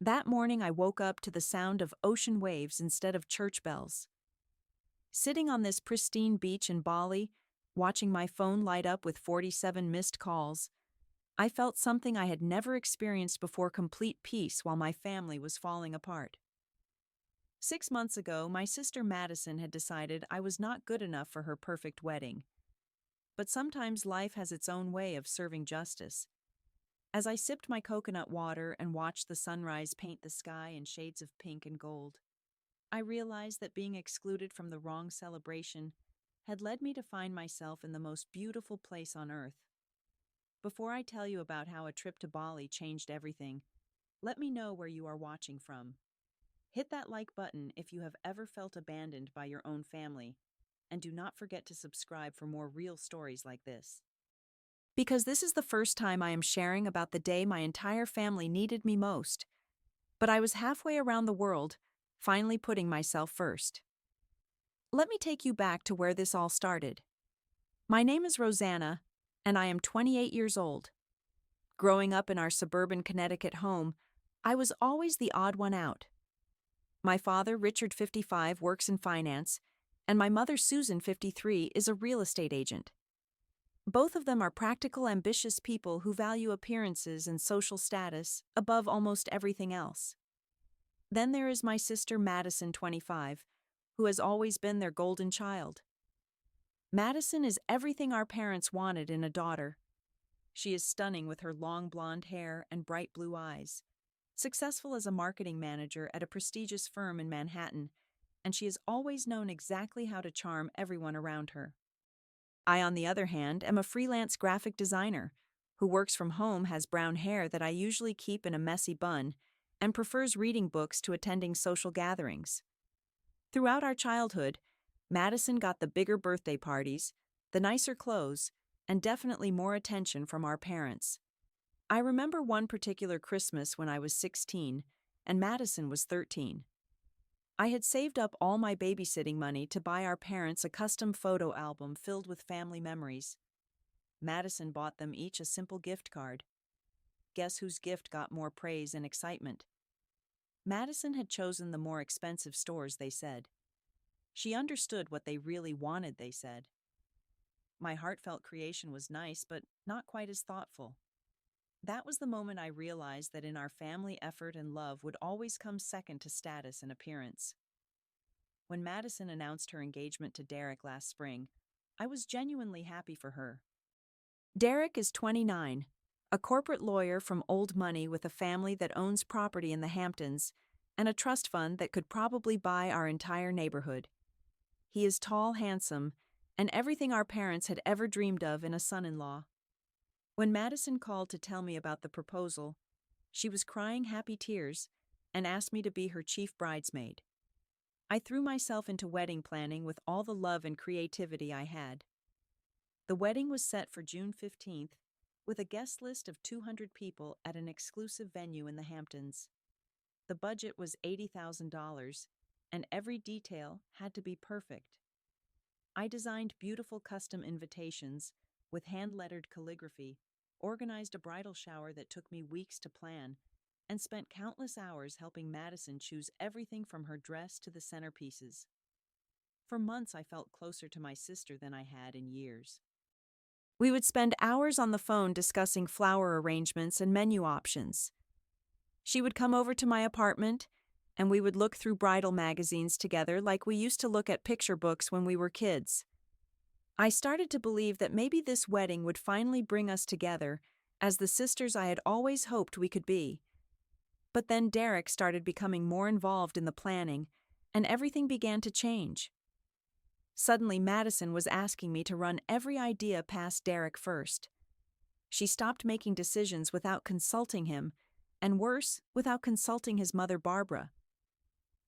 That morning I woke up to the sound of ocean waves instead of church bells. Sitting on this pristine beach in Bali, watching my phone light up with 47 missed calls, I felt something I had never experienced before: complete peace while my family was falling apart. 6 months ago, my sister Madison had decided I was not good enough for her perfect wedding. But sometimes life has its own way of serving justice. As I sipped my coconut water and watched the sunrise paint the sky in shades of pink and gold, I realized that being excluded from the wrong celebration had led me to find myself in the most beautiful place on earth. Before I tell you about how a trip to Bali changed everything, let me know where you are watching from. Hit that like button if you have ever felt abandoned by your own family, and do not forget to subscribe for more real stories like this. Because this is the first time I am sharing about the day my entire family needed me most, but I was halfway around the world, finally putting myself first. Let me take you back to where this all started. My name is Rosanna, and I am 28 years old. Growing up in our suburban Connecticut home, I was always the odd one out. My father, Richard, 55, works in finance, and my mother, Susan, 53, is a real estate agent. Both of them are practical, ambitious people who value appearances and social status above almost everything else. Then there is my sister Madison, 25, who has always been their golden child. Madison is everything our parents wanted in a daughter. She is stunning with her long blonde hair and bright blue eyes, successful as a marketing manager at a prestigious firm in Manhattan, and she has always known exactly how to charm everyone around her. I, on the other hand, am a freelance graphic designer who works from home, has brown hair that I usually keep in a messy bun, and prefers reading books to attending social gatherings. Throughout our childhood, Madison got the bigger birthday parties, the nicer clothes, and definitely more attention from our parents. I remember one particular Christmas when I was 16 and Madison was 13. I had saved up all my babysitting money to buy our parents a custom photo album filled with family memories. Madison bought them each a simple gift card. Guess whose gift got more praise and excitement? Madison had chosen the more expensive stores, they said. She understood what they really wanted, they said. My heartfelt creation was nice, but not quite as thoughtful. That was the moment I realized that in our family, effort and love would always come second to status and appearance. When Madison announced her engagement to Derek last spring, I was genuinely happy for her. Derek is 29, a corporate lawyer from old money with a family that owns property in the Hamptons and a trust fund that could probably buy our entire neighborhood. He is tall, handsome, and everything our parents had ever dreamed of in a son-in-law. When Madison called to tell me about the proposal, she was crying happy tears and asked me to be her chief bridesmaid. I threw myself into wedding planning with all the love and creativity I had. The wedding was set for June 15th, with a guest list of 200 people at an exclusive venue in the Hamptons. The budget was $80,000, and every detail had to be perfect. I designed beautiful custom invitations with hand-lettered calligraphy, organized a bridal shower that took me weeks to plan, and spent countless hours helping Madison choose everything from her dress to the centerpieces. For months, I felt closer to my sister than I had in years. We would spend hours on the phone discussing flower arrangements and menu options. She would come over to my apartment, and we would look through bridal magazines together like we used to look at picture books when we were kids. I started to believe that maybe this wedding would finally bring us together as the sisters I had always hoped we could be. But then Derek started becoming more involved in the planning, and everything began to change. Suddenly, Madison was asking me to run every idea past Derek first. She stopped making decisions without consulting him, and worse, without consulting his mother, Barbara.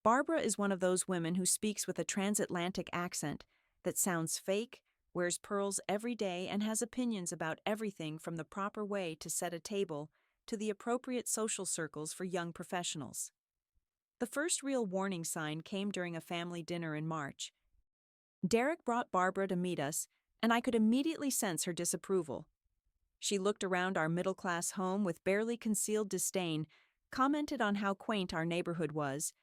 Barbara is one of those women who speaks with a transatlantic accent that sounds fake, wears pearls every day, and has opinions about everything from the proper way to set a table to the appropriate social circles for young professionals. The first real warning sign came during a family dinner in March. Derek brought Barbara to meet us, and I could immediately sense her disapproval. She looked around our middle-class home with barely concealed disdain, commented on how quaint our neighborhood was,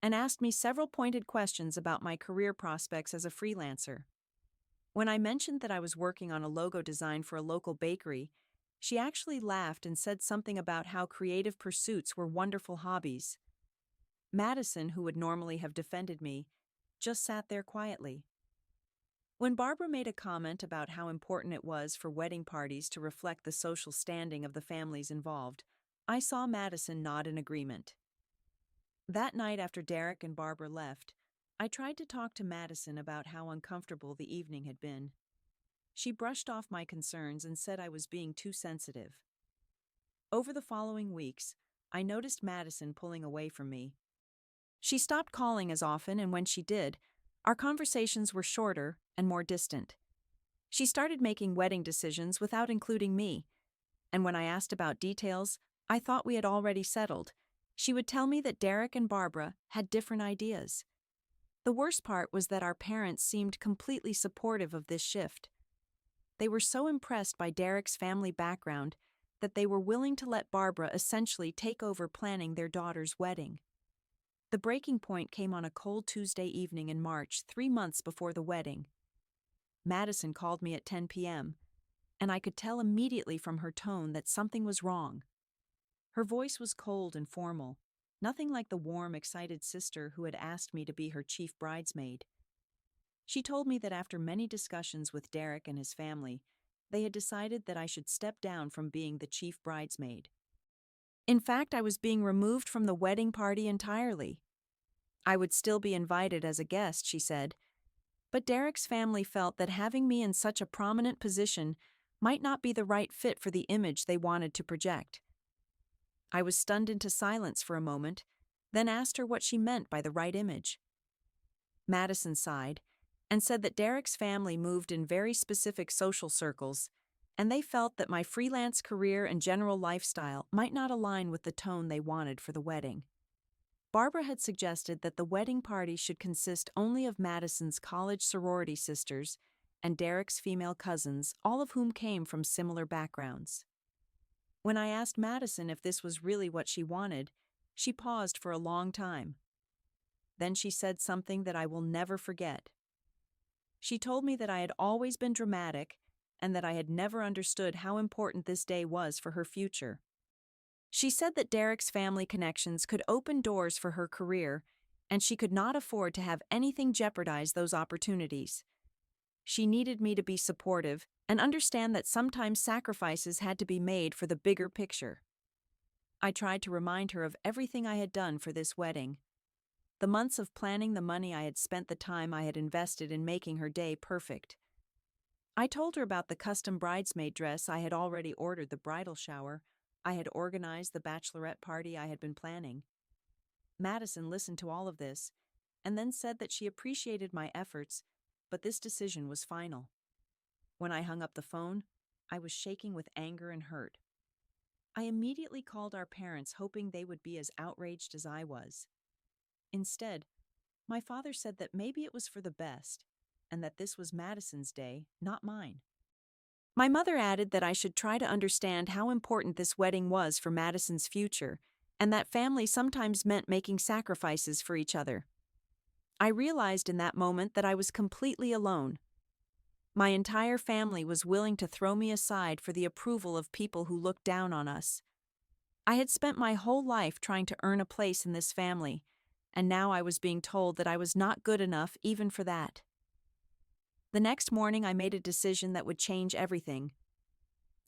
and asked me several pointed questions about my career prospects as a freelancer. When I mentioned that I was working on a logo design for a local bakery, she actually laughed and said something about how creative pursuits were wonderful hobbies. Madison, who would normally have defended me, just sat there quietly. When Barbara made a comment about how important it was for wedding parties to reflect the social standing of the families involved, I saw Madison nod in agreement. That night after Derek and Barbara left, I tried to talk to Madison about how uncomfortable the evening had been. She brushed off my concerns and said I was being too sensitive. Over the following weeks, I noticed Madison pulling away from me. She stopped calling as often, and when she did, our conversations were shorter and more distant. She started making wedding decisions without including me, and when I asked about details I thought we had already settled, she would tell me that Derek and Barbara had different ideas. The worst part was that our parents seemed completely supportive of this shift. They were so impressed by Derek's family background that they were willing to let Barbara essentially take over planning their daughter's wedding. The breaking point came on a cold Tuesday evening in March, 3 months before the wedding. Madison called me at 10 p.m., and I could tell immediately from her tone that something was wrong. Her voice was cold and formal, nothing like the warm, excited sister who had asked me to be her chief bridesmaid. She told me that after many discussions with Derek and his family, they had decided that I should step down from being the chief bridesmaid. In fact, I was being removed from the wedding party entirely. I would still be invited as a guest, she said, but Derek's family felt that having me in such a prominent position might not be the right fit for the image they wanted to project. I was stunned into silence for a moment, then asked her what she meant by the right image. Madison sighed and said that Derek's family moved in very specific social circles, and they felt that my freelance career and general lifestyle might not align with the tone they wanted for the wedding. Barbara had suggested that the wedding party should consist only of Madison's college sorority sisters and Derek's female cousins, all of whom came from similar backgrounds. When I asked Madison if this was really what she wanted, she paused for a long time. Then she said something that I will never forget. She told me that I had always been dramatic and that I had never understood how important this day was for her future. She said that Derek's family connections could open doors for her career, and she could not afford to have anything jeopardize those opportunities. She needed me to be supportive and understand that sometimes sacrifices had to be made for the bigger picture. I tried to remind her of everything I had done for this wedding. The months of planning, the money I had spent, the time I had invested in making her day perfect. I told her about the custom bridesmaid dress I had already ordered, the bridal shower I had organized, the bachelorette party I had been planning. Madison listened to all of this and then said that she appreciated my efforts, but this decision was final. When I hung up the phone, I was shaking with anger and hurt. I immediately called our parents, hoping they would be as outraged as I was. Instead, my father said that maybe it was for the best, and that this was Madison's day, not mine. My mother added that I should try to understand how important this wedding was for Madison's future, and that family sometimes meant making sacrifices for each other. I realized in that moment that I was completely alone. My entire family was willing to throw me aside for the approval of people who looked down on us. I had spent my whole life trying to earn a place in this family, and now I was being told that I was not good enough even for that. The next morning, I made a decision that would change everything.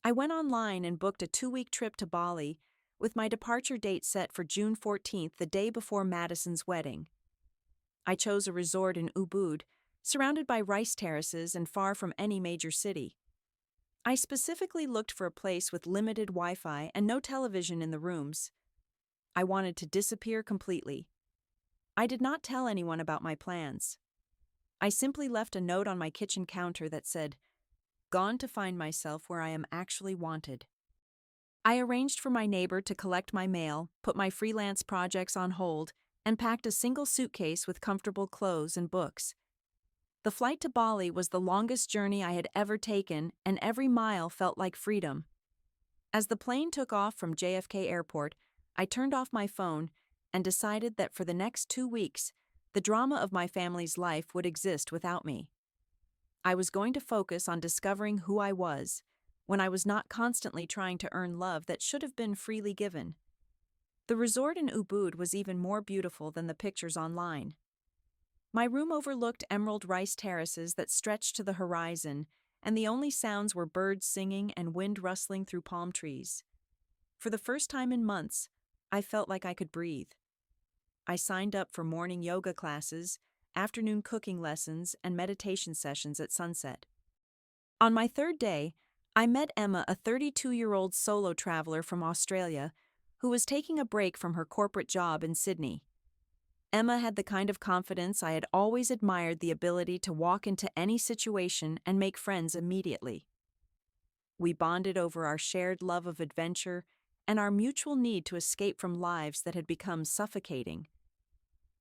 I went online and booked a 2-week trip to Bali, with my departure date set for June 14th, the day before Madison's wedding. I chose a resort in Ubud, surrounded by rice terraces and far from any major city. I specifically looked for a place with limited Wi-Fi and no television in the rooms. I wanted to disappear completely. I did not tell anyone about my plans. I simply left a note on my kitchen counter that said, "Gone to find myself where I am actually wanted." I arranged for my neighbor to collect my mail, put my freelance projects on hold, and packed a single suitcase with comfortable clothes and books. The flight to Bali was the longest journey I had ever taken, and every mile felt like freedom. As the plane took off from JFK Airport, I turned off my phone and decided that for the next 2 weeks, the drama of my family's life would exist without me. I was going to focus on discovering who I was, when I was not constantly trying to earn love that should have been freely given. The resort in Ubud was even more beautiful than the pictures online. My room overlooked emerald rice terraces that stretched to the horizon, and the only sounds were birds singing and wind rustling through palm trees. For the first time in months, I felt like I could breathe. I signed up for morning yoga classes, afternoon cooking lessons, and meditation sessions at sunset. On my third day, I met Emma, a 32-year-old solo traveler from Australia, who was taking a break from her corporate job in Sydney. Emma had the kind of confidence I had always admired, the ability to walk into any situation and make friends immediately. We bonded over our shared love of adventure and our mutual need to escape from lives that had become suffocating.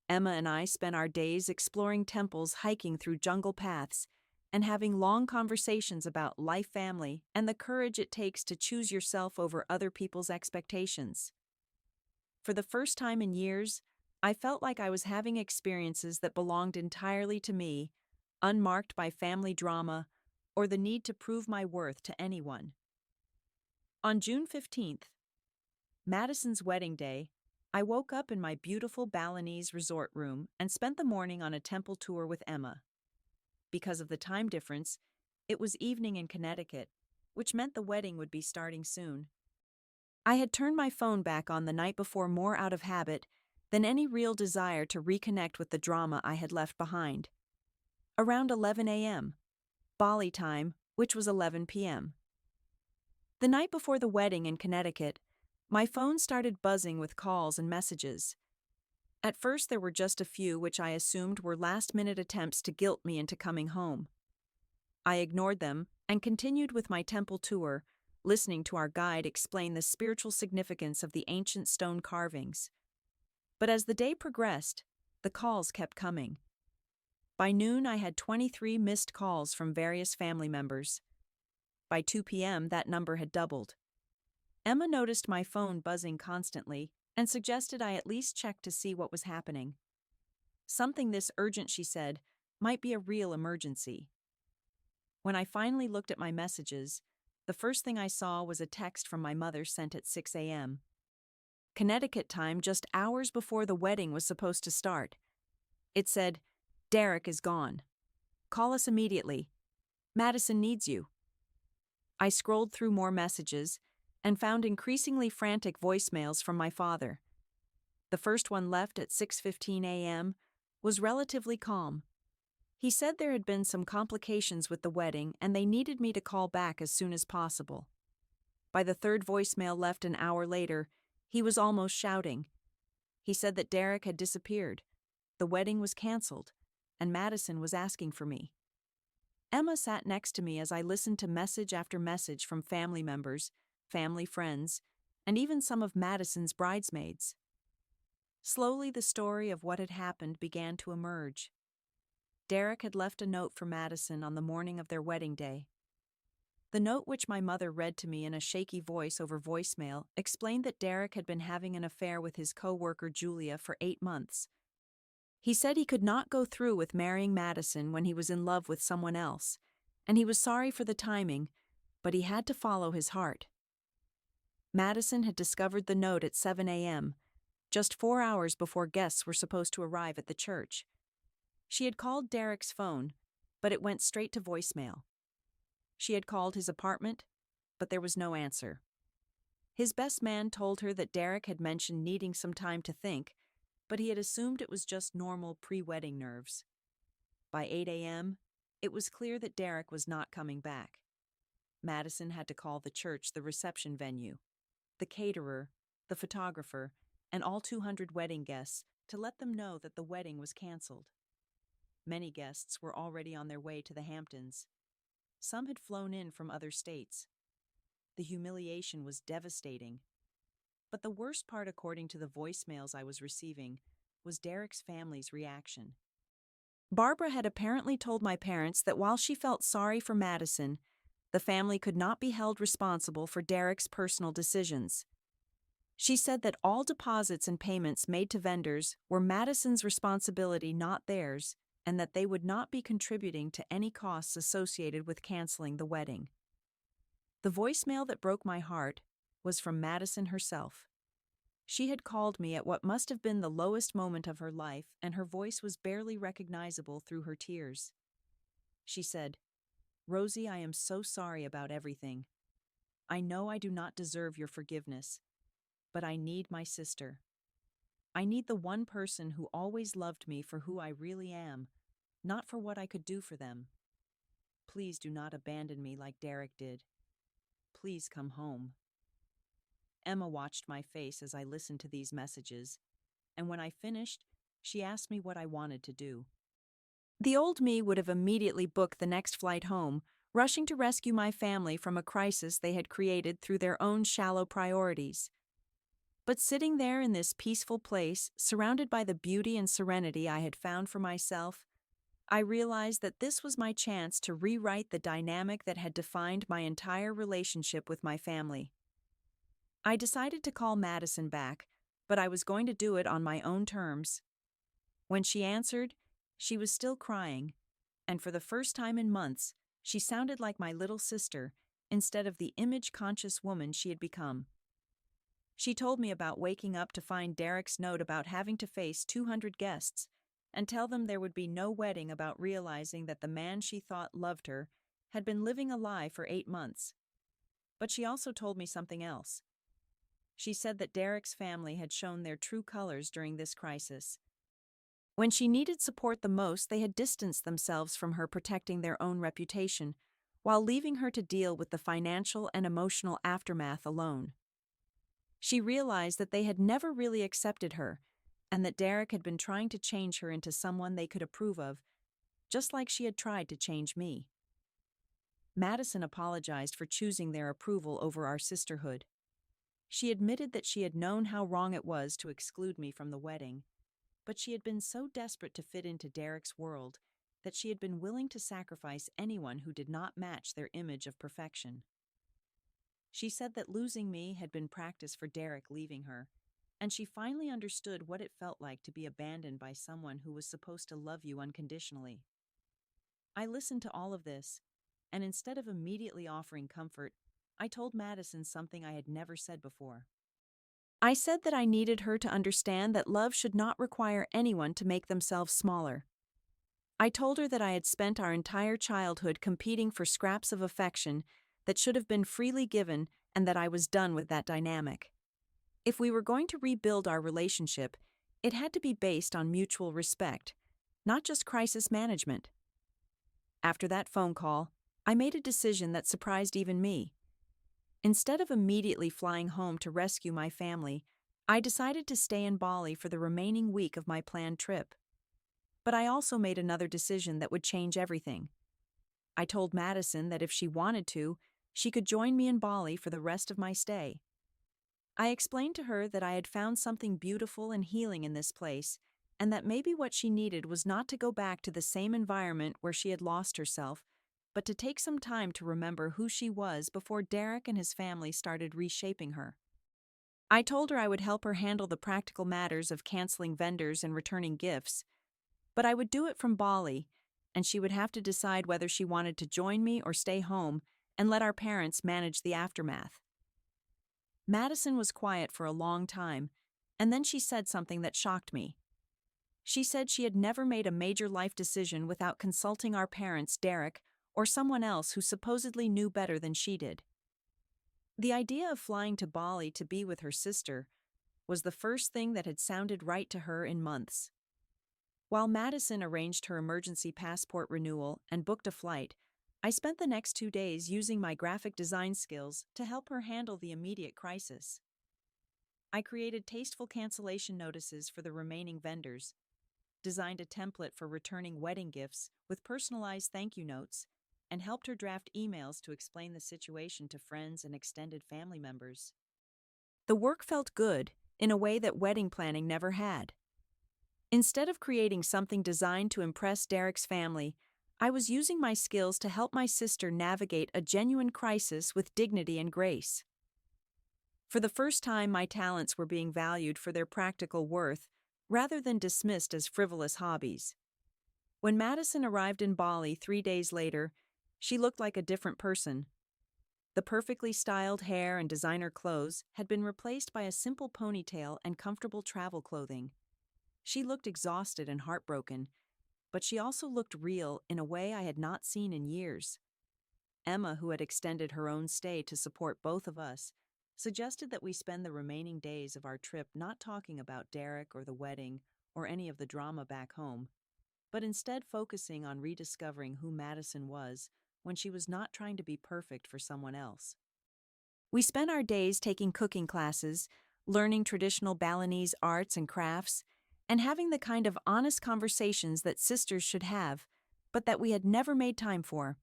Emma and I spent our days exploring temples, hiking through jungle paths, and having long conversations about life, family, and the courage it takes to choose yourself over other people's expectations. For the first time in years, I felt like I was having experiences that belonged entirely to me, unmarked by family drama or the need to prove my worth to anyone. On June 15th, Madison's wedding day, I woke up in my beautiful Balinese resort room and spent the morning on a temple tour with Emma. Because of the time difference, it was evening in Connecticut, which meant the wedding would be starting soon. I had turned my phone back on the night before more out of habit than any real desire to reconnect with the drama I had left behind. Around 11 a.m., Bali time, which was 11 p.m. The night before the wedding in Connecticut, my phone started buzzing with calls and messages. At first there were just a few which I assumed were last-minute attempts to guilt me into coming home. I ignored them and continued with my temple tour, listening to our guide explain the spiritual significance of the ancient stone carvings. But as the day progressed, the calls kept coming. By noon I had 23 missed calls from various family members. By 2 p.m. that number had doubled. Emma noticed my phone buzzing constantly and suggested I at least check to see what was happening. Something this urgent, she said, might be a real emergency. When I finally looked at my messages, the first thing I saw was a text from my mother sent at 6 a.m. Connecticut time, just hours before the wedding was supposed to start. It said, "Derek is gone. Call us immediately. Madison needs you." I scrolled through more messages and found increasingly frantic voicemails from my father. The first one, left at 6:15 a.m., was relatively calm. He said there had been some complications with the wedding and they needed me to call back as soon as possible. By the third voicemail, left an hour later, he was almost shouting. He said that Derek had disappeared, the wedding was canceled, and Madison was asking for me. Emma sat next to me as I listened to message after message from family members, family friends, and even some of Madison's bridesmaids. Slowly, the story of what had happened began to emerge. Derek had left a note for Madison on the morning of their wedding day. The note, which my mother read to me in a shaky voice over voicemail, explained that Derek had been having an affair with his co-worker Julia for 8 months. He said he could not go through with marrying Madison when he was in love with someone else, and he was sorry for the timing, but he had to follow his heart. Madison had discovered the note at 7 a.m., just 4 hours before guests were supposed to arrive at the church. She had called Derek's phone, but it went straight to voicemail. She had called his apartment, but there was no answer. His best man told her that Derek had mentioned needing some time to think, but he had assumed it was just normal pre-wedding nerves. By 8 a.m., it was clear that Derek was not coming back. Madison had to call the church, the reception venue, the caterer, the photographer, and all 200 wedding guests to let them know that the wedding was canceled. Many guests were already on their way to the Hamptons. Some had flown in from other states. The humiliation was devastating. But the worst part, according to the voicemails I was receiving, was Derek's family's reaction. Barbara had apparently told my parents that while she felt sorry for Madison, the family could not be held responsible for Derek's personal decisions. She said that all deposits and payments made to vendors were Madison's responsibility, not theirs, and that they would not be contributing to any costs associated with canceling the wedding. The voicemail that broke my heart was from Madison herself. She had called me at what must have been the lowest moment of her life, and her voice was barely recognizable through her tears. She said, "Rosie, I am so sorry about everything. I know I do not deserve your forgiveness, but I need my sister. I need the one person who always loved me for who I really am, not for what I could do for them. Please do not abandon me like Derek did. Please come home." Emma watched my face as I listened to these messages, and when I finished, she asked me what I wanted to do. The old me would have immediately booked the next flight home, rushing to rescue my family from a crisis they had created through their own shallow priorities. But sitting there in this peaceful place, surrounded by the beauty and serenity I had found for myself, I realized that this was my chance to rewrite the dynamic that had defined my entire relationship with my family. I decided to call Madison back, but I was going to do it on my own terms. When she answered, she was still crying, and for the first time in months, she sounded like my little sister instead of the image-conscious woman she had become. She told me about waking up to find Derek's note about having to face 200 guests and tell them there would be no wedding, about realizing that the man she thought loved her had been living a lie for 8 months. But she also told me something else. She said that Derek's family had shown their true colors during this crisis. When she needed support the most, they had distanced themselves from her, protecting their own reputation, while leaving her to deal with the financial and emotional aftermath alone. She realized that they had never really accepted her, and that Derek had been trying to change her into someone they could approve of, just like she had tried to change me. Madison apologized for choosing their approval over our sisterhood. She admitted that she had known how wrong it was to exclude me from the wedding, but she had been so desperate to fit into Derek's world that she had been willing to sacrifice anyone who did not match their image of perfection. She said that losing me had been practice for Derek leaving her, and she finally understood what it felt like to be abandoned by someone who was supposed to love you unconditionally. I listened to all of this, and instead of immediately offering comfort, I told Madison something I had never said before. I said that I needed her to understand that love should not require anyone to make themselves smaller. I told her that I had spent our entire childhood competing for scraps of affection that should have been freely given, and that I was done with that dynamic. If we were going to rebuild our relationship, it had to be based on mutual respect, not just crisis management. After that phone call, I made a decision that surprised even me. Instead of immediately flying home to rescue my family, I decided to stay in Bali for the remaining week of my planned trip. But I also made another decision that would change everything. I told Madison that if she wanted to, she could join me in Bali for the rest of my stay. I explained to her that I had found something beautiful and healing in this place, and that maybe what she needed was not to go back to the same environment where she had lost herself, but to take some time to remember who she was before Derek and his family started reshaping her. I told her I would help her handle the practical matters of canceling vendors and returning gifts, but I would do it from Bali, and she would have to decide whether she wanted to join me or stay home and let our parents manage the aftermath. Madison was quiet for a long time, and then she said something that shocked me. She said she had never made a major life decision without consulting our parents, Derek, or someone else who supposedly knew better than she did. The idea of flying to Bali to be with her sister was the first thing that had sounded right to her in months. While Madison arranged her emergency passport renewal and booked a flight, I spent the next 2 days using my graphic design skills to help her handle the immediate crisis. I created tasteful cancellation notices for the remaining vendors, designed a template for returning wedding gifts with personalized thank you notes, and helped her draft emails to explain the situation to friends and extended family members. The work felt good in a way that wedding planning never had. Instead of creating something designed to impress Derek's family, I was using my skills to help my sister navigate a genuine crisis with dignity and grace. For the first time, my talents were being valued for their practical worth, rather than dismissed as frivolous hobbies. When Madison arrived in Bali 3 days later, she looked like a different person. The perfectly styled hair and designer clothes had been replaced by a simple ponytail and comfortable travel clothing. She looked exhausted and heartbroken, but she also looked real in a way I had not seen in years. Emma, who had extended her own stay to support both of us, suggested that we spend the remaining days of our trip not talking about Derek or the wedding or any of the drama back home, but instead focusing on rediscovering who Madison was when she was not trying to be perfect for someone else. We spent our days taking cooking classes, learning traditional Balinese arts and crafts, and having the kind of honest conversations that sisters should have, but that we had never made time for.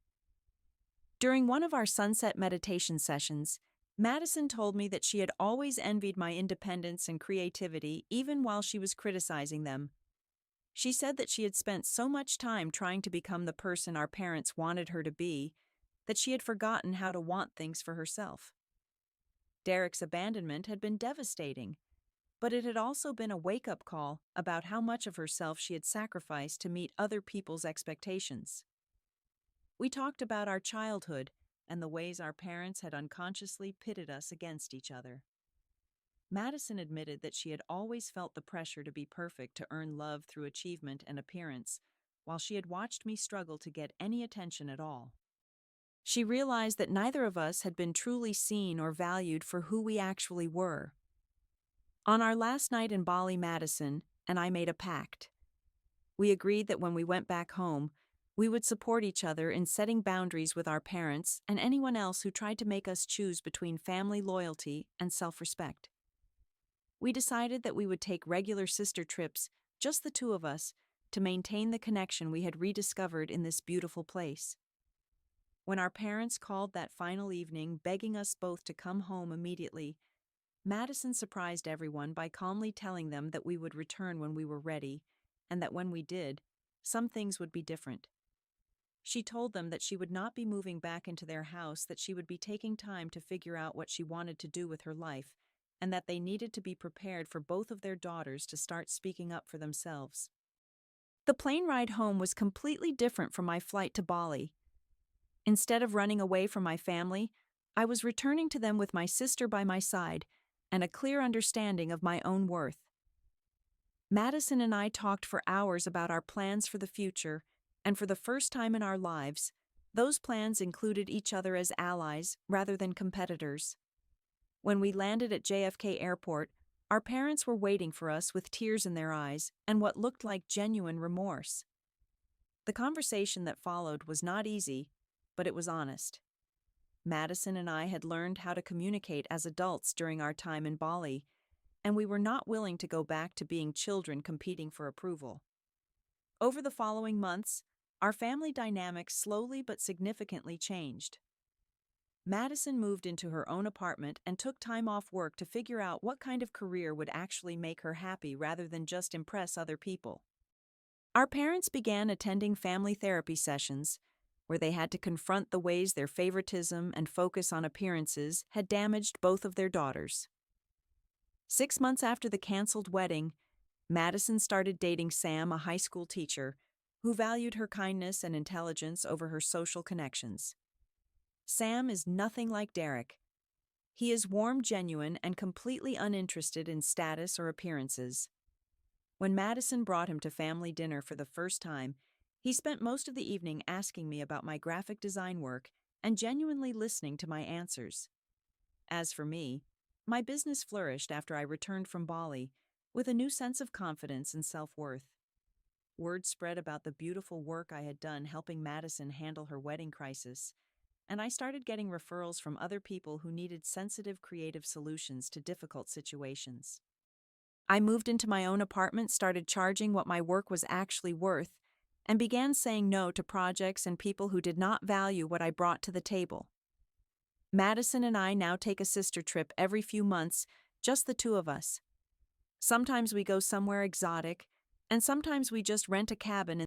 During one of our sunset meditation sessions, Madison told me that she had always envied my independence and creativity even while she was criticizing them. She said that she had spent so much time trying to become the person our parents wanted her to be that she had forgotten how to want things for herself. Derek's abandonment had been devastating, but it had also been a wake-up call about how much of herself she had sacrificed to meet other people's expectations. We talked about our childhood and the ways our parents had unconsciously pitted us against each other. Madison admitted that she had always felt the pressure to be perfect to earn love through achievement and appearance, while she had watched me struggle to get any attention at all. She realized that neither of us had been truly seen or valued for who we actually were. On our last night in Bali, Madison and I made a pact. We agreed that when we went back home, we would support each other in setting boundaries with our parents and anyone else who tried to make us choose between family loyalty and self-respect. We decided that we would take regular sister trips, just the two of us, to maintain the connection we had rediscovered in this beautiful place. When our parents called that final evening, begging us both to come home immediately, Madison surprised everyone by calmly telling them that we would return when we were ready, and that when we did, some things would be different. She told them that she would not be moving back into their house, that she would be taking time to figure out what she wanted to do with her life, and that they needed to be prepared for both of their daughters to start speaking up for themselves. The plane ride home was completely different from my flight to Bali. Instead of running away from my family, I was returning to them with my sister by my side and a clear understanding of my own worth. Madison and I talked for hours about our plans for the future, and for the first time in our lives, those plans included each other as allies rather than competitors. When we landed at JFK Airport, our parents were waiting for us with tears in their eyes and what looked like genuine remorse. The conversation that followed was not easy, but it was honest. Madison and I had learned how to communicate as adults during our time in Bali, and we were not willing to go back to being children competing for approval. Over the following months, our family dynamics slowly but significantly changed. Madison moved into her own apartment and took time off work to figure out what kind of career would actually make her happy rather than just impress other people. Our parents began attending family therapy sessions, where they had to confront the ways their favoritism and focus on appearances had damaged both of their daughters. 6 months after the canceled wedding, Madison started dating Sam, a high school teacher, who valued her kindness and intelligence over her social connections. Sam is nothing like Derek. He is warm, genuine, and completely uninterested in status or appearances. When Madison brought him to family dinner for the first time, he spent most of the evening asking me about my graphic design work and genuinely listening to my answers. As for me, my business flourished after I returned from Bali, with a new sense of confidence and self-worth. Word spread about the beautiful work I had done helping Madison handle her wedding crisis, and I started getting referrals from other people who needed sensitive, creative solutions to difficult situations. I moved into my own apartment, started charging what my work was actually worth, and began saying no to projects and people who did not value what I brought to the table. Madison and I now take a sister trip every few months, just the two of us. Sometimes we go somewhere exotic, and sometimes we just rent a cabin